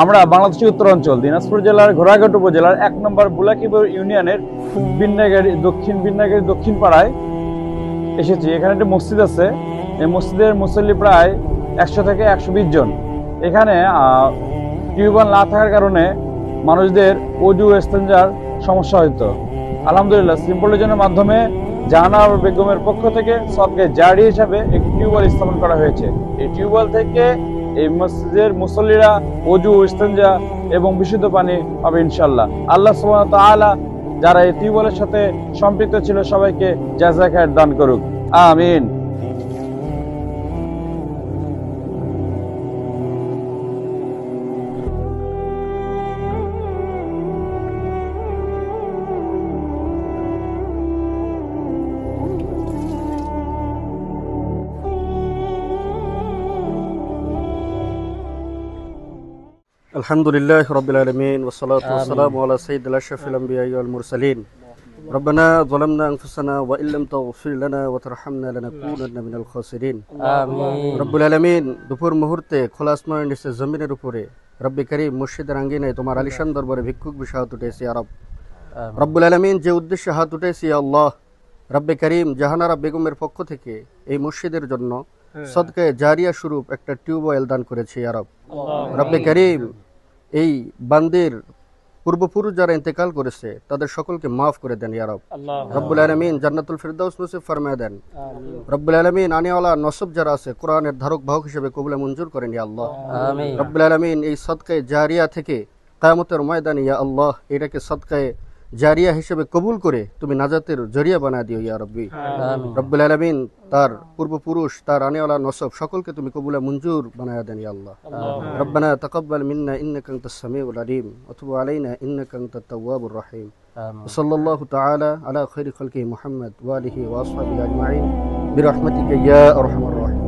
আমরা বাংলাদেশের উত্তরাঞ্চল দিনাজপুর জেলার ঘোড়াঘাট উপজেলার ১ নম্বর বুলাকিপুর ইউনিয়নের দক্ষিণ বিন্নাগাড়ি দক্ষিণ পাড়ায় এসেছি। এখানে একটি মসজিদ আছে। এই মসজিদের মুসল্লি প্রায় ১০০ থেকে ১২০ জন। এখানে টিউবওয়েল না থাকার কারণে মানুষদের অজু ইস্তেঞ্জার সমস্যা হতো। আলহামদুলিল্লাহ সিম্পলিজনের মাধ্যমে জাহানারা বেগমের পক্ষ থেকে সদকায়ে জারি হিসাবে একটি টিউবওয়েল স্থাপন করা হয়েছে। এই টিউবওয়েল থেকে এই মসজিদের মুসল্লিরা অজু ইস্তেঞ্জা এবং বিশুদ্ধ পানি পাবে ইনশাআল্লাহ। আল্লাহ সুবহানাহু ওয়া তাআলা যারা এই টিউবওয়েলের সাথে সম্পৃক্ত ছিল সবাইকে জাযা খায়ের দান করুক, আমিন। আলহামদুলিল্লাহ রাব্বিল আলামিন ওয়াসসালাতু ওয়াসসালামু আলা সাইয়্যিদিল আশরাফিল আমবিয়া ওয়াল মুরসালিন রব্বানা যালামনা আনফুসানা ওয়া ইল্লাম তাগফির লানা ওয়া তারহামনা লানাকুনান্না মিনাল খাসিরিন আমিন। রব্বুল আলামিন দুপুর মুহূর্তে খোলা আসমানের নিচে জমিনের উপরে রব্বে কারীম মসজিদের আঙ্গিনায় তোমার আলিশান দরবারে ভিক্ষুক বিষয় হাত উঠেছি ইয়া রব। রব্বুল আলামিন যে উদ্দেশ্যে হাত উঠেছি ইয়া আল্লাহ, রব্বে কারীম জাহানারা বেগমের পক্ষ থেকে এই মসজিদের জন্য সদকায়ে জারিয়া স্বরূপ একটা টিউবওয়েল দান করেছে ইয়া রব। রব্বে কারীম এই বান্দির পূর্বপুরুষ যারা ইন্তেকাল করেছে তাদের সকলকে মাফ করে দেন ইয়া রব। রব্বুল আলামিন জান্নাতুল ফিরদাউস নসিব ফরমায় দেন। রব্বুল আলামিন আনিওয়ালা নসব যারা আছে কোরআনের ধারক বাহক হিসেবে কবুলে মঞ্জুর করেন ইয়া আল্লাহ। রব্বুল আলামিন এই সদকায়ে জারিয়া থেকে কিয়ামতের ময়দানে ইয়া আল্লাহ এটাকে সদকায়ে জারিয়া হিসেবে কবুল করে তুমি নাজাতের জরিয়া বানায় দিও ইয়া রব্বি। রব্বুল আলামিন তার পূর্বপুরুষ তার আনেওয়ালা নসব সকলকে তুমি কবুলে মঞ্জুর বানায় দেন ইয়া আল্লাহ। রব্বানা তাকাব্বাল মিন্না ইন্নাকা আনতাস সামিউল আলিম ওয়া তুব আলাইনা ইন্নাকা আনতাত তাওয়াবুর রহিম। সাল্লাল্লাহু তাআলা আলা খায়রি খালকি মুহাম্মদ ওয়া আলিহি ওয়া আসহাবিহি আজমাইন বিরহমাতিকা ইয়া আরহামার রাহিম।